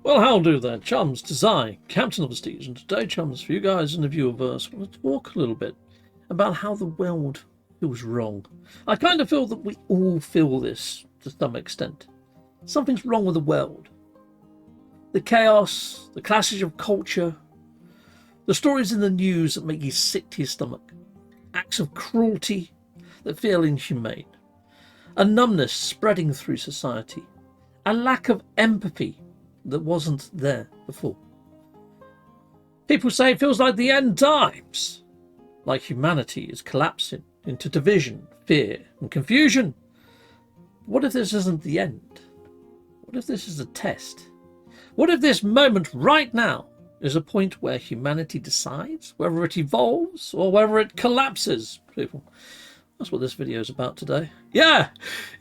Well, how do there, chums? Design, Captain of the Steeds, and today, chums, for you guys in the viewerverse, I want to talk a little bit about how the world feels wrong. I kind of feel that we all feel this to some extent. Something's wrong with the world. The chaos, the clashes of culture, the stories in the news that make you sick to your stomach, acts of cruelty that feel inhumane, a numbness spreading through society, a lack of empathy that wasn't there before. People say it feels like the end times, like humanity is collapsing into division, fear, and confusion. What if this isn't the end? What if this is a test? What if this moment right now is a point where humanity decides whether it evolves or whether it collapses, people? That's what this video is about today. Yeah,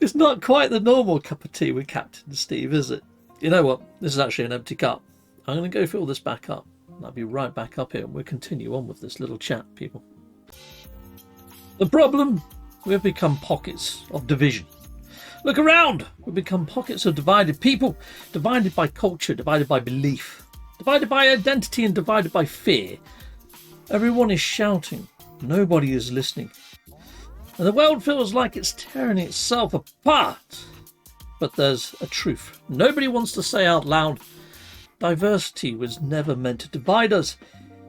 it's not quite the normal cup of tea with Captain Steve, is it? You know what? This is actually an empty cup. I'm going to go fill this back up. I'll be right back up here and we'll continue on with this little chat, people. The problem? We have become pockets of division. Look around! We've become pockets of divided people, divided by culture, divided by belief, divided by identity and divided by fear. Everyone is shouting. Nobody is listening. And the world feels like it's tearing itself apart. But there's a truth nobody wants to say out loud. Diversity was never meant to divide us.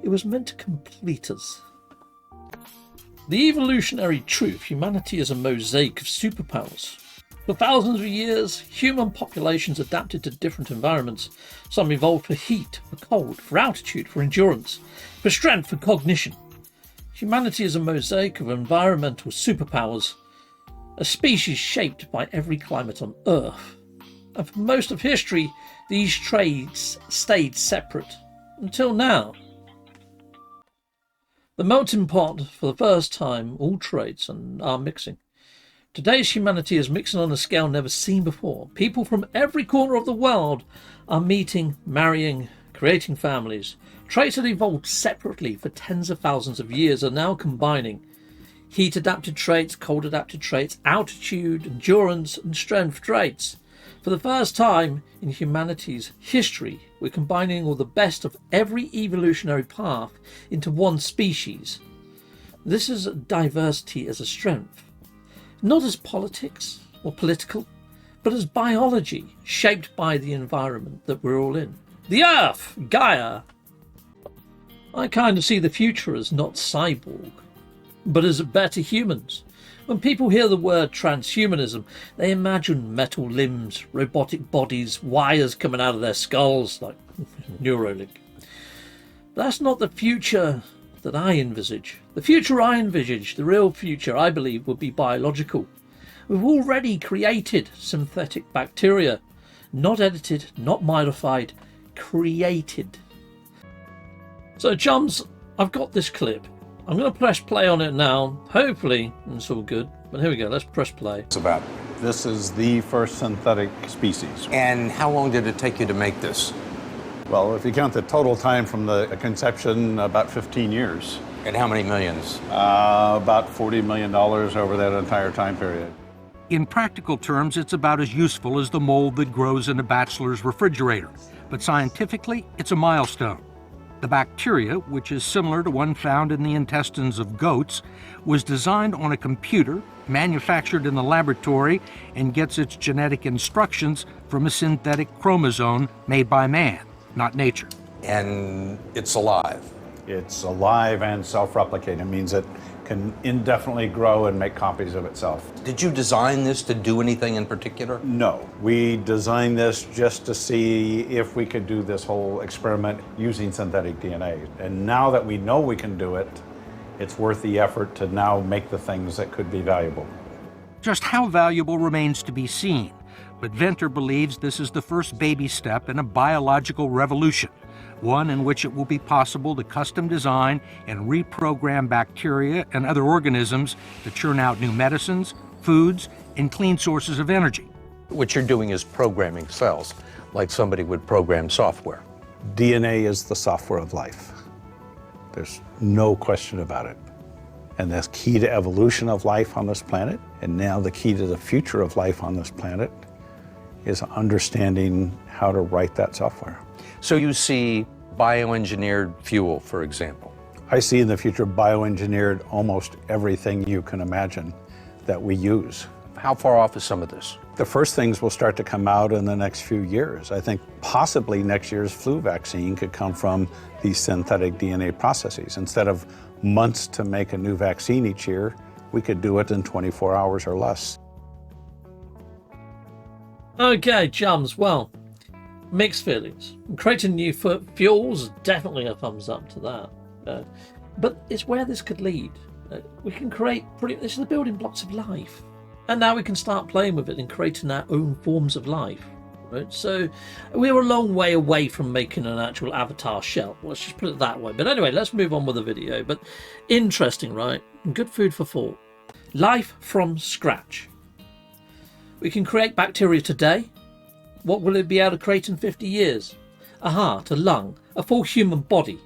It was meant to complete us. The evolutionary truth, humanity is a mosaic of superpowers. For thousands of years, human populations adapted to different environments. Some evolved for heat, for cold, for altitude, for endurance, for strength, for cognition. Humanity is a mosaic of environmental superpowers, a species shaped by every climate on Earth. And for most of history, these traits stayed separate, until now. The melting pot, for the first time, all traits are mixing. Today's humanity is mixing on a scale never seen before. People from every corner of the world are meeting, marrying, creating families. Traits that evolved separately for tens of thousands of years are now combining. Heat-adapted traits, cold-adapted traits, altitude, endurance, and strength traits. For the first time in humanity's history, we're combining all the best of every evolutionary path into one species. This is diversity as a strength. Not as politics or political, but as biology shaped by the environment that we're all in. The Earth, Gaia. I kind of see the future as not cyborg, but as better humans. When people hear the word transhumanism, they imagine metal limbs, robotic bodies, wires coming out of their skulls, like Neuralink. That's not the future that I envisage. The future I envisage, the real future, I believe, would be biological. We've already created synthetic bacteria, not edited, not modified, created. So, chums, I've got this clip. I'm going to press play on it now. Hopefully it's all good. But here we go. Let's press play. This is the first synthetic species. And how long did it take you to make this? Well, if you count the total time from the conception, about 15 years. And how many millions? About $40 million over that entire time period. In practical terms, it's about as useful as the mold that grows in a bachelor's refrigerator. But scientifically, it's a milestone. The bacteria, which is similar to one found in the intestines of goats, was designed on a computer, manufactured in the laboratory, and gets its genetic instructions from a synthetic chromosome made by man, not nature. And it's alive. It's alive and self-replicating. It means it can indefinitely grow and make copies of itself. Did you design this to do anything in particular? No. We designed this just to see if we could do this whole experiment using synthetic DNA. And now that we know we can do it, it's worth the effort to now make the things that could be valuable. Just how valuable remains to be seen, but Venter believes this is the first baby step in a biological revolution, one in which it will be possible to custom design and reprogram bacteria and other organisms to churn out new medicines, foods, and clean sources of energy. What you're doing is programming cells, like somebody would program software. DNA is the software of life. There's no question about it. And that's key to evolution of life on this planet, and now the key to the future of life on this planet is understanding how to write that software. So you see bioengineered fuel, for example. I see in the future bioengineered almost everything you can imagine that we use. How far off is some of this? The first things will start to come out in the next few years. I think possibly next year's flu vaccine could come from these synthetic DNA processes. Instead of months to make a new vaccine each year, we could do it in 24 hours or less. Okay, chums, well, mixed feelings. Creating new fuels, definitely a thumbs up to that. But it's where this could lead. We can create, this is the building blocks of life. And now we can start playing with it and creating our own forms of life. Right? So we're a long way away from making an actual avatar shell. Let's just put it that way. But anyway, let's move on with the video. But interesting, right? Good food for thought. Life from scratch. We can create bacteria today. What will it be able to create in 50 years? A heart, a lung, a full human body.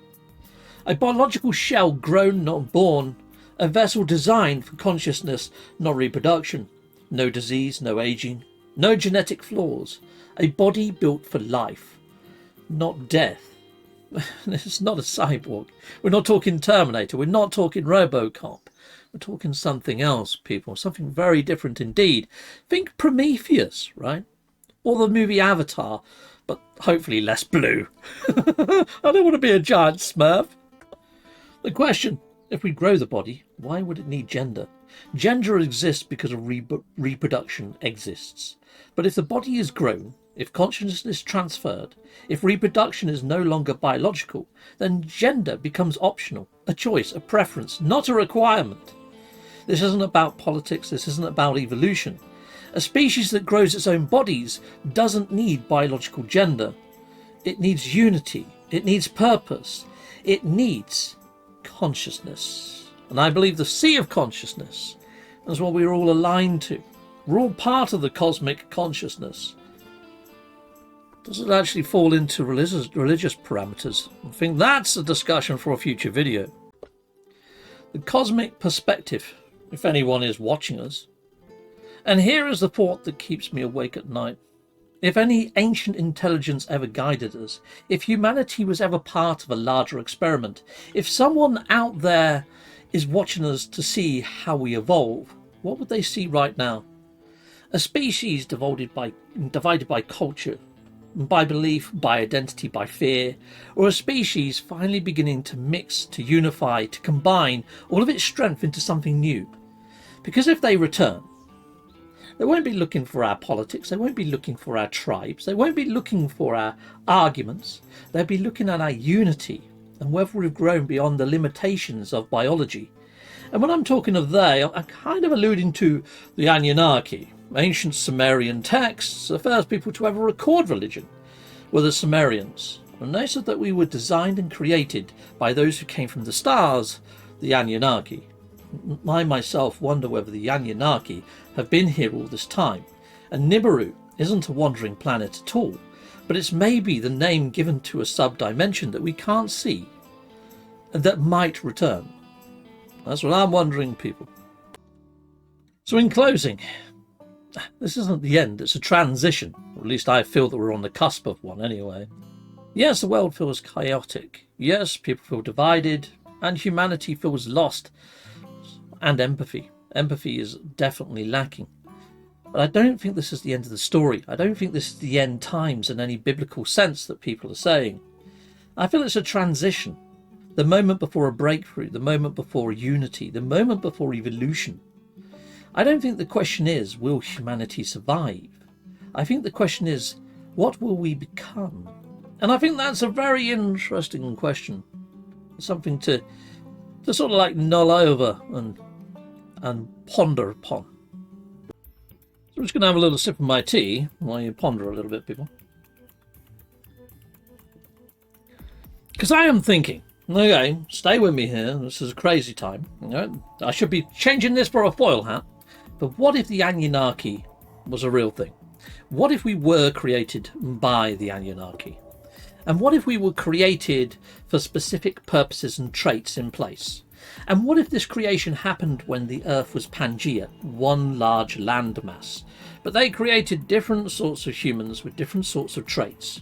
A biological shell grown, not born. A vessel designed for consciousness, not reproduction. No disease, no aging, no genetic flaws. A body built for life, not death. It's not a cyborg. We're not talking Terminator. We're not talking RoboCop. We're talking something else, people. Something very different indeed. Think Prometheus, right? Or the movie Avatar, but hopefully less blue. I don't want to be a giant smurf. The question, if we grow the body, why would it need gender? Gender exists because of reproduction exists. But if the body is grown, if consciousness is transferred, if reproduction is no longer biological, then gender becomes optional, a choice, a preference, not a requirement. This isn't about politics, this isn't about evolution. A species that grows its own bodies doesn't need biological gender. It needs unity, it needs purpose, it needs consciousness. And I believe the sea of consciousness is what we're all aligned to. We're all part of the cosmic consciousness. Does it actually fall into religious parameters? I think that's a discussion for a future video. The cosmic perspective, if anyone is watching us. And here is the thought that keeps me awake at night. If any ancient intelligence ever guided us, if humanity was ever part of a larger experiment, if someone out there is watching us to see how we evolve, what would they see right now? A species divided by culture, by belief, by identity, by fear, or a species finally beginning to mix, to unify, to combine all of its strength into something new? Because if they return, they won't be looking for our politics, they won't be looking for our tribes, they won't be looking for our arguments, they'll be looking at our unity and whether we've grown beyond the limitations of biology. And when I'm talking of they, I'm kind of alluding to the Anunnaki. Ancient Sumerian texts, the first people to ever record religion were the Sumerians. And they said that we were designed and created by those who came from the stars, the Anunnaki. I myself wonder whether the Anunnaki have been here all this time. And Nibiru isn't a wandering planet at all, but it's maybe the name given to a sub-dimension that we can't see and that might return. That's what I'm wondering, people. So in closing, this isn't the end, it's a transition. Or at least I feel that we're on the cusp of one anyway. Yes, the world feels chaotic. Yes, people feel divided. And humanity feels lost. And empathy. Empathy is definitely lacking. But I don't think this is the end of the story. I don't think this is the end times in any biblical sense that people are saying. I feel it's a transition. The moment before a breakthrough, the moment before unity, the moment before evolution. I don't think the question is, will humanity survive? I think the question is, what will we become? And I think that's a very interesting question. Something to sort of like null over and ponder upon. So I'm just going to have a little sip of my tea while you ponder a little bit, people. Because I am thinking, okay, stay with me here, this is a crazy time. You know, I should be changing this for a foil hat. But what if the Anunnaki was a real thing? What if we were created by the Anunnaki? And what if we were created for specific purposes and traits in place? And what if this creation happened when the Earth was Pangea, one large landmass? But they created different sorts of humans with different sorts of traits.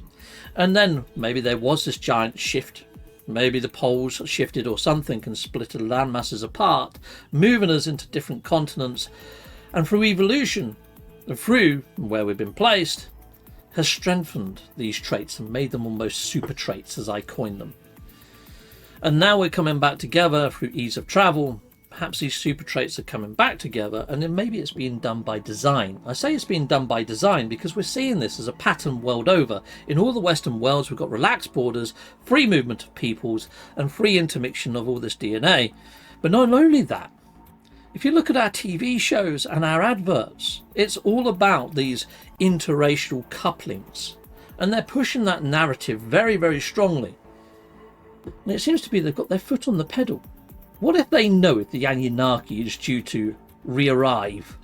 And then maybe there was this giant shift. Maybe the poles shifted or something and split the landmasses apart, moving us into different continents. And through evolution, and through where we've been placed, has strengthened these traits and made them almost super traits, as I coined them. And now we're coming back together through ease of travel. Perhaps these super traits are coming back together, and then maybe it's being done by design. I say it's being done by design because we're seeing this as a pattern world over. In all the Western worlds, we've got relaxed borders, free movement of peoples, and free intermixtion of all this DNA. But not only that, if you look at our TV shows and our adverts, it's all about these interracial couplings. And they're pushing that narrative very, very strongly. And it seems to be they've got their foot on the pedal. What if they know if the Anunnaki is due to re-arrive?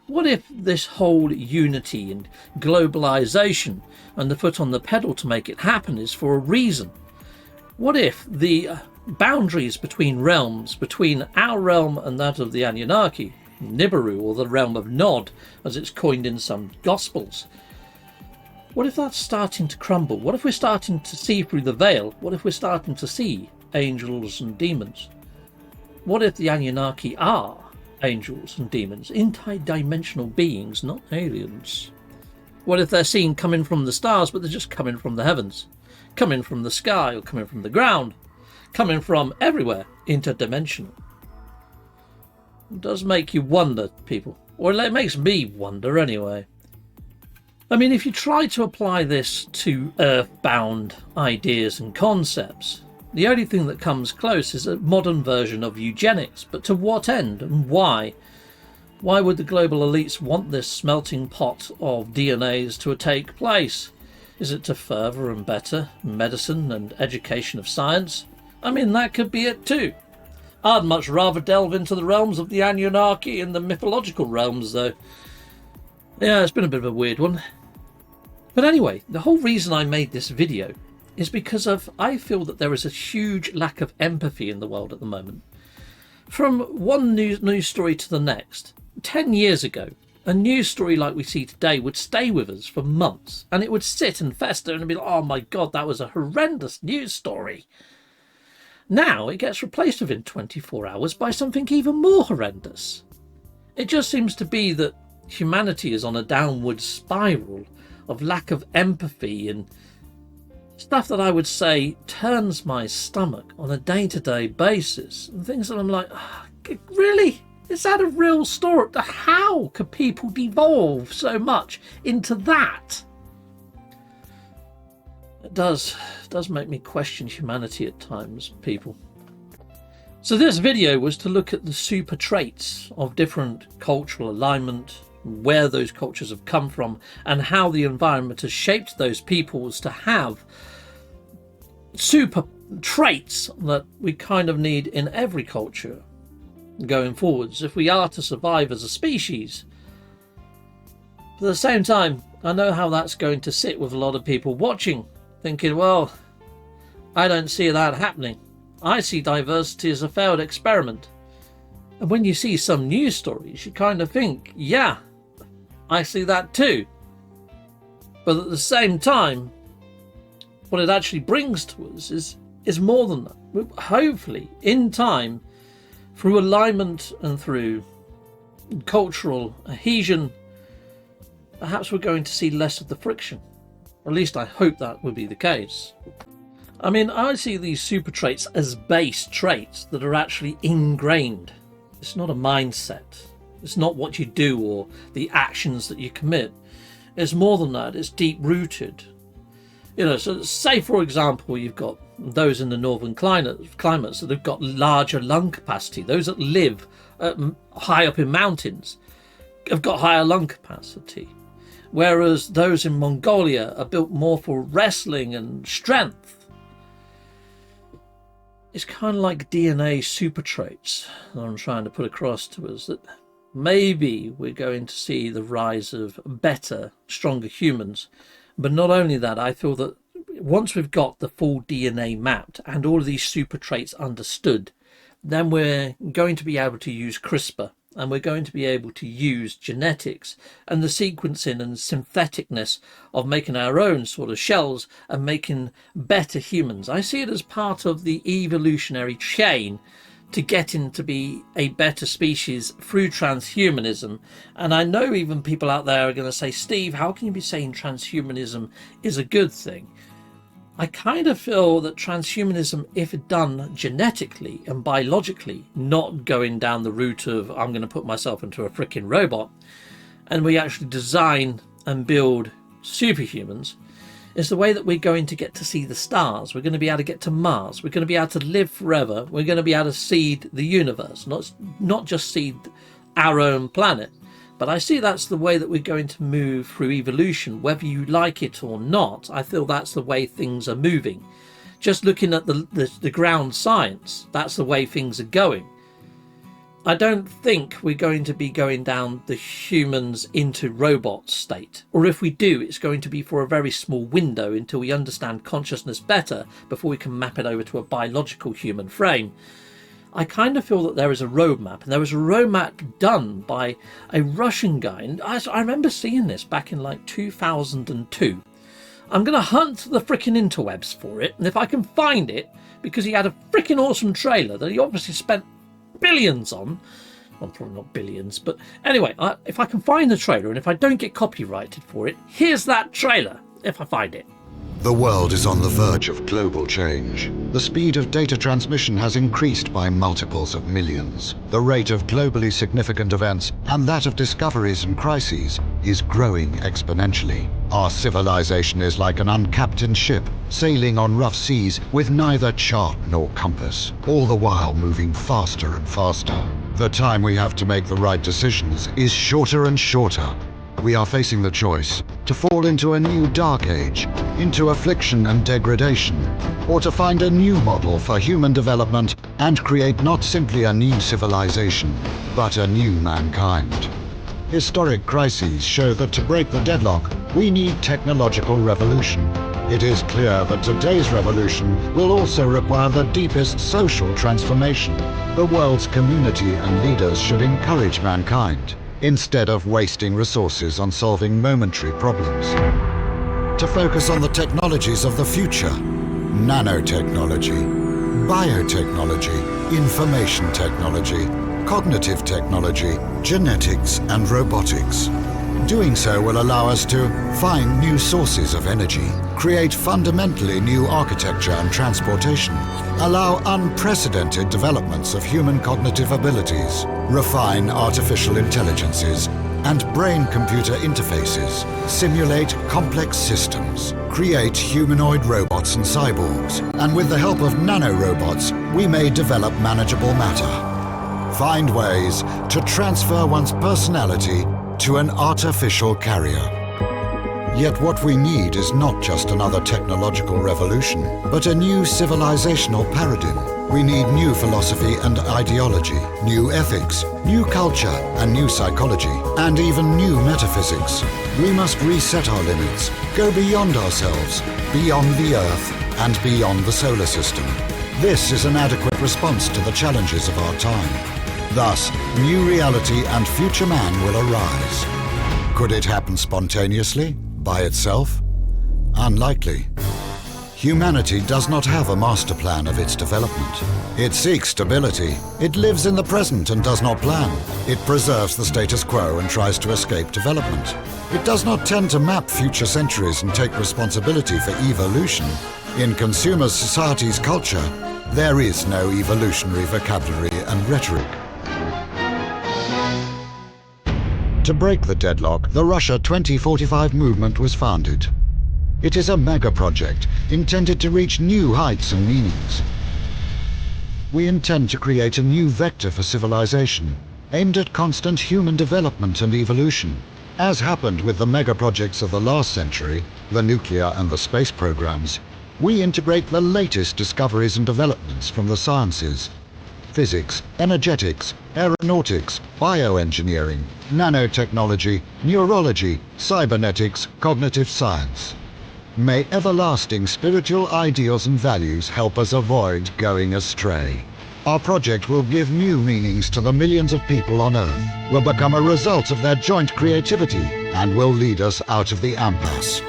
What if this whole unity and globalization and the foot on the pedal to make it happen is for a reason? What if the boundaries between realms, between our realm and that of the Anunnaki, Nibiru, or the realm of Nod, as it's coined in some gospels, what if that's starting to crumble? What if we're starting to see through the veil? What if we're starting to see angels and demons? What if the Anunnaki are angels and demons, interdimensional beings, not aliens? What if they're seen coming from the stars, but they're just coming from the heavens, coming from the sky, or coming from the ground, coming from everywhere, interdimensional? It does make you wonder, people, or it makes me wonder anyway. I mean, if you try to apply this to earthbound ideas and concepts, the only thing that comes close is a modern version of eugenics. But to what end and why? Why would the global elites want this smelting pot of DNAs to take place? Is it to further and better medicine and education of science? I mean, that could be it too. I'd much rather delve into the realms of the Anunnaki and the mythological realms, though. Yeah, it's been a bit of a weird one. But anyway, the whole reason I made this video is because I feel that there is a huge lack of empathy in the world at the moment. From one news story to the next, 10 years ago, a news story like we see today would stay with us for months, and it would sit and fester and be like, oh my God, that was a horrendous news story. Now it gets replaced within 24 hours by something even more horrendous. It just seems to be that humanity is on a downward spiral of lack of empathy and stuff that I would say turns my stomach on a day-to-day basis. And things that I'm like, really? Is that a real story? How could people devolve so much into that? It does make me question humanity at times, people. So this video was to look at the super traits of different cultural alignment, where those cultures have come from, and how the environment has shaped those peoples to have super traits that we kind of need in every culture going forwards if we are to survive as a species. But at the same time, I know how that's going to sit with a lot of people watching, thinking, well, I don't see that happening. I see diversity as a failed experiment. And when you see some news stories, you kind of think, yeah, I see that too. But at the same time, what it actually brings to us is more than that. Hopefully, in time, through alignment and through cultural adhesion, perhaps we're going to see less of the friction. Or at least I hope that would be the case. I mean, I see these super traits as base traits that are actually ingrained. It's not a mindset. It's not what you do or the actions that you commit. It's more than that. It's deep rooted. So say, for example, you've got those in the northern climates that have got larger lung capacity. Those that live high up in mountains have got higher lung capacity. Whereas those in Mongolia are built more for wrestling and strength. It's kind of like DNA super traits that I'm trying to put across to us, that maybe we're going to see the rise of better, stronger humans. But not only that, I feel that once we've got the full DNA mapped and all of these super traits understood, then we're going to be able to use CRISPR, and we're going to be able to use genetics and the sequencing and syntheticness of making our own sort of shells and making better humans. I see it as part of the evolutionary chain to getting to be a better species through transhumanism. And I know even people out there are going to say, Steve, how can you be saying transhumanism is a good thing? I kind of feel that transhumanism, if done genetically and biologically, not going down the route of I'm going to put myself into a freaking robot, and we actually design and build superhumans, is the way that we're going to get to see the stars. We're going to be able to get to Mars. We're going to be able to live forever. We're going to be able to seed the universe, not just seed our own planet. But I see that's the way that we're going to move through evolution, whether you like it or not. I feel that's the way things are moving. Just looking at the ground science, that's the way things are going. I don't think we're going to be going down the humans into robot state. Or if we do, it's going to be for a very small window until we understand consciousness better before we can map it over to a biological human frame. I kind of feel that there is a roadmap, and there was a roadmap done by a Russian guy. And I remember seeing this back in like 2002. I'm going to hunt the freaking interwebs for it, and if I can find it, because he had a freaking awesome trailer that he obviously spent billions on. Well, probably not billions, but anyway, if I can find the trailer, and if I don't get copyrighted for it, here's that trailer, if I find it. The world is on the verge of global change. The speed of data transmission has increased by multiples of millions. The rate of globally significant events and that of discoveries and crises is growing exponentially. Our civilization is like an uncaptained ship sailing on rough seas with neither chart nor compass, all the while moving faster and faster. The time we have to make the right decisions is shorter and shorter. We are facing the choice to fall into a new dark age, into affliction and degradation, or to find a new model for human development and create not simply a new civilization, but a new mankind. Historic crises show that to break the deadlock, we need technological revolution. It is clear that today's revolution will also require the deepest social transformation. The world's community and leaders should encourage mankind, instead of wasting resources on solving momentary problems, to focus on the technologies of the future: nanotechnology, biotechnology, information technology, cognitive technology, genetics and robotics. Doing so will allow us to find new sources of energy, create fundamentally new architecture and transportation, allow unprecedented developments of human cognitive abilities, refine artificial intelligences and brain-computer interfaces, simulate complex systems, create humanoid robots and cyborgs, and with the help of nanorobots, we may develop manageable matter. Find ways to transfer one's personality to an artificial carrier. Yet what we need is not just another technological revolution, but a new civilizational paradigm. We need new philosophy and ideology, new ethics, new culture and new psychology, and even new metaphysics. We must reset our limits, go beyond ourselves, beyond the Earth, and beyond the solar system. This is an adequate response to the challenges of our time. Thus, new reality and future man will arise. Could it happen spontaneously, by itself? Unlikely. Humanity does not have a master plan of its development. It seeks stability. It lives in the present and does not plan. It preserves the status quo and tries to escape development. It does not tend to map future centuries and take responsibility for evolution. In consumer society's culture, there is no evolutionary vocabulary and rhetoric. To break the deadlock, the Russia 2045 movement was founded. It is a mega project intended to reach new heights and meanings. We intend to create a new vector for civilization, aimed at constant human development and evolution. As happened with the mega projects of the last century, the nuclear and the space programs, we integrate the latest discoveries and developments from the sciences: physics, energetics, aeronautics, bioengineering, nanotechnology, neurology, cybernetics, cognitive science. May everlasting spiritual ideals and values help us avoid going astray. Our project will give new meanings to the millions of people on Earth, will become a result of their joint creativity, and will lead us out of the impasse.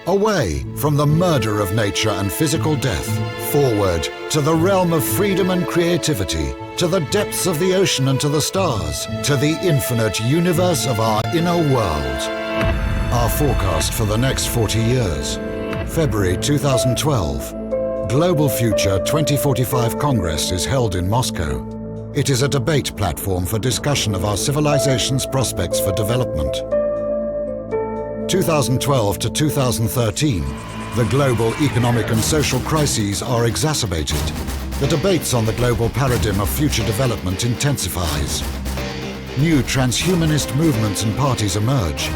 Away from the murder of nature and physical death, forward to the realm of freedom and creativity, to the depths of the ocean and to the stars, to the infinite universe of our inner world. Our forecast for the next 40 years. February 2012. Global Future 2045 Congress is held in Moscow. It is a debate platform for discussion of our civilization's prospects for development. 2012 to 2013, the global economic and social crises are exacerbated. The debates on the global paradigm of future development intensifies. New transhumanist movements and parties emerge.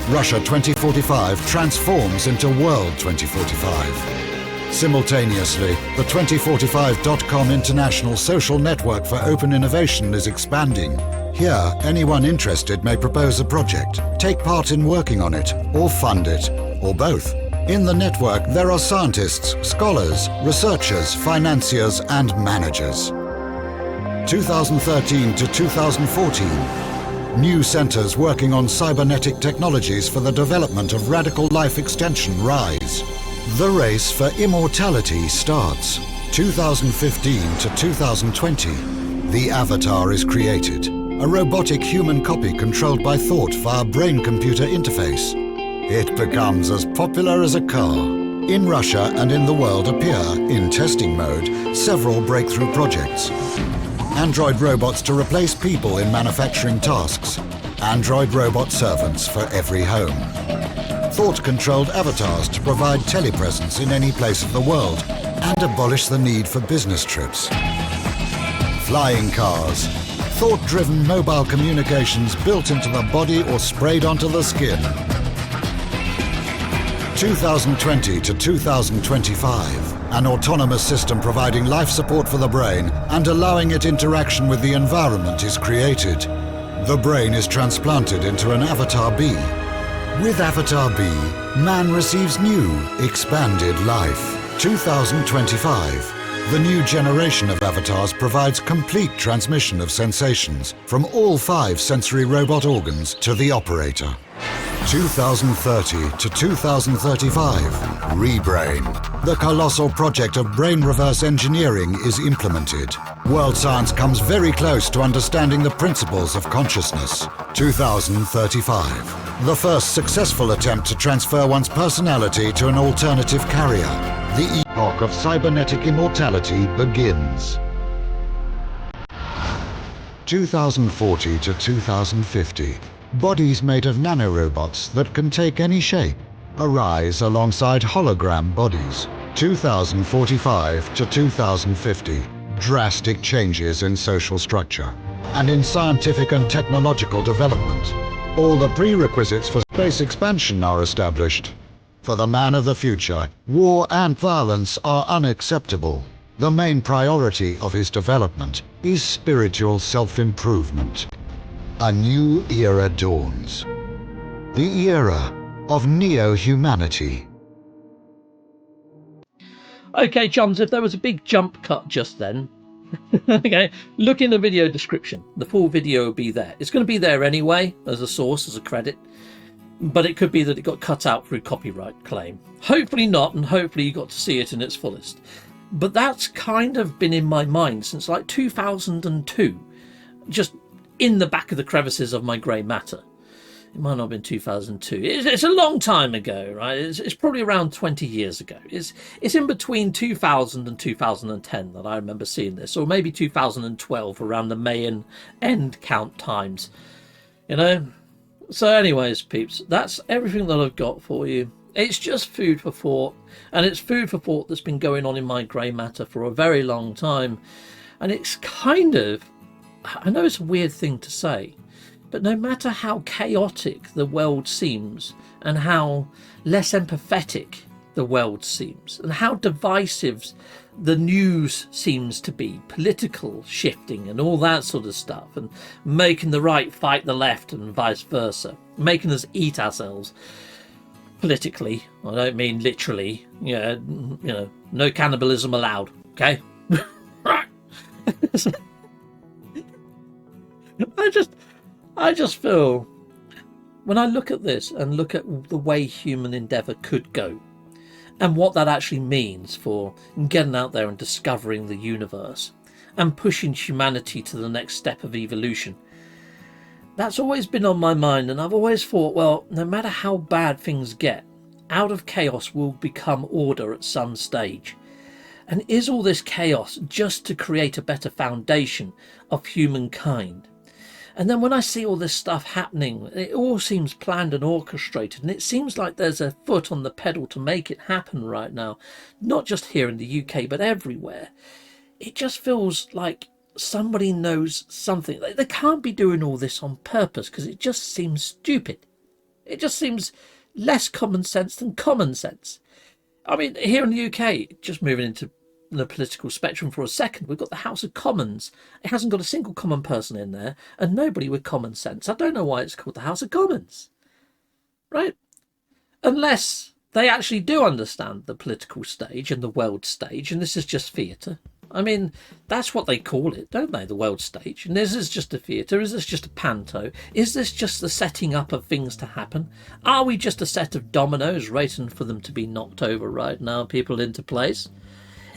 Russia 2045 transforms into World 2045. Simultaneously, the 2045.com international social network for open innovation is expanding. Here, anyone interested may propose a project, take part in working on it, or fund it, or both. In the network, there are scientists, scholars, researchers, financiers, and managers. 2013 to 2014. New centers working on cybernetic technologies for the development of radical life extension rise. The race for immortality starts. 2015 to 2020. The Avatar is created. A robotic human copy controlled by thought via brain-computer interface. It becomes as popular as a car. In Russia and in the world appear, in testing mode, several breakthrough projects. Android robots to replace people in manufacturing tasks. Android robot servants for every home. Thought-controlled avatars to provide telepresence in any place of the world and abolish the need for business trips. Flying cars. Thought-driven mobile communications built into the body or sprayed onto the skin. 2020 to 2025. An autonomous system providing life support for the brain and allowing it interaction with the environment is created. The brain is transplanted into an Avatar B. With Avatar B, man receives new, expanded life. 2025. The new generation of avatars provides complete transmission of sensations from all 5 sensory robot organs to the operator. 2030 to 2035. Rebrain. The colossal project of brain reverse engineering is implemented. World science comes very close to understanding the principles of consciousness. 2035. The first successful attempt to transfer one's personality to an alternative carrier. The epoch of cybernetic immortality begins. 2040 to 2050. Bodies made of nanorobots that can take any shape arise alongside hologram bodies. 2045 to 2050. Drastic changes in social structure and in scientific and technological development. All the prerequisites for space expansion are established. For the man of the future, war and violence are unacceptable. The main priority of his development is spiritual self-improvement. A new era dawns. The era of neo-humanity. Okay, chums, if there was a big jump cut just then, okay, look in the video description. The full video will be there. It's going to be there anyway, as a source, as a credit. But it could be that it got cut out through copyright claim. Hopefully not, and hopefully you got to see it in its fullest. But that's kind of been in my mind since like 2002. Just in the back of the crevices of my grey matter. It might not have been 2002. It's a long time ago, right? It's probably around 20 years ago. It's in between 2000 and 2010 that I remember seeing this, or maybe 2012 around the May and end count times. You know? So anyways, peeps, that's everything that I've got for you. It's just food for thought, and it's food for thought that's been going on in my grey matter for a very long time. And it's kind of, I know it's a weird thing to say, but no matter how chaotic the world seems and how less empathetic the world seems and how divisive the news seems to be, political shifting and all that sort of stuff, and making the right fight the left and vice versa, making us eat ourselves politically. I don't mean literally, you know, no cannibalism allowed, okay? I just feel, when I look at this and look at the way human endeavour could go, and what that actually means for getting out there and discovering the universe and pushing humanity to the next step of evolution, that's always been on my mind. And I've always thought, well, no matter how bad things get, out of chaos will become order at some stage. And is all this chaos just to create a better foundation of humankind? And then when I see all this stuff happening, it all seems planned and orchestrated, and it seems like there's a foot on the pedal to make it happen right now, not just here in the UK, but everywhere. It just feels like somebody knows something. They can't be doing all this on purpose, because it just seems stupid. It just seems less common sense than common sense. I mean, here in the UK, just moving into the political spectrum for a second, we've got the House of Commons. It hasn't got a single common person in there, and nobody with common sense. I don't know why it's called the House of Commons, right? Unless they actually do understand the political stage and the world stage, and this is just theatre. I mean, that's what they call it, don't they? The world stage. And is this just a theatre? Is this just a panto? Is this just the setting up of things to happen? Are we just a set of dominoes waiting for them to be knocked over right now, people into place?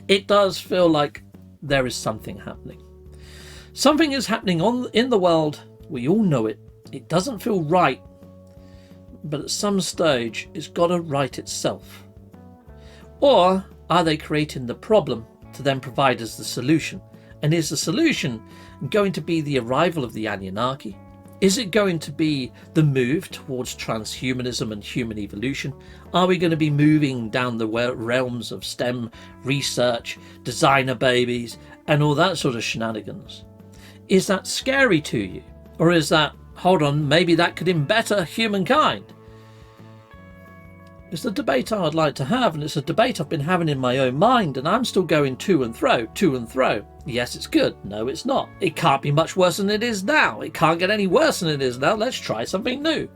It does feel like there is something happening. Something is happening in the world. We all know it. It doesn't feel right. But at some stage, it's got to right itself. Or are they creating the problem to then provide us the solution? And is the solution going to be the arrival of the Anunnaki? Is it going to be the move towards transhumanism and human evolution? Are we going to be moving down the realms of STEM research, designer babies, and all that sort of shenanigans? Is that scary to you? Or is that, hold on, maybe that could embetter humankind? It's the debate I'd like to have, and it's a debate I've been having in my own mind, and I'm still going to and fro. Yes, it's good. No, it's not. It can't be much worse than it is now. It can't get any worse than it is now. Let's try something new.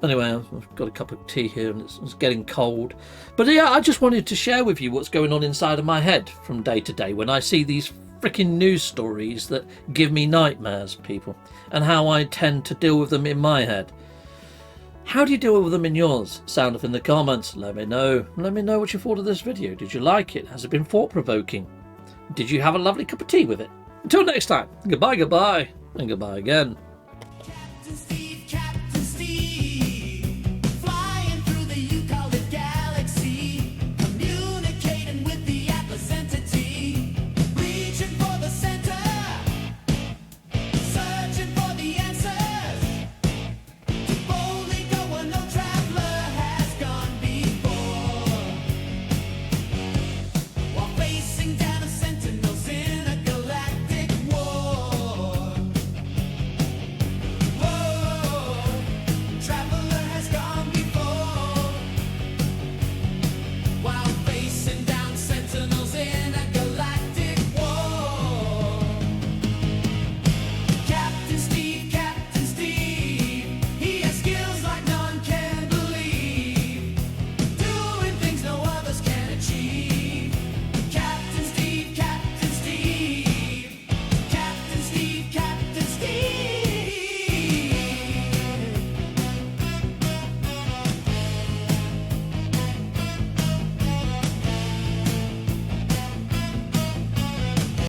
Anyway, I've got a cup of tea here, and it's getting cold. But yeah, I just wanted to share with you what's going on inside of my head from day to day when I see these freaking news stories that give me nightmares, people, and how I tend to deal with them in my head. How do you deal with them in yours? Sound off in the comments. Let me know. Let me know what you thought of this video. Did you like it? Has it been thought-provoking? Did you have a lovely cup of tea with it? Until next time, goodbye, and goodbye again.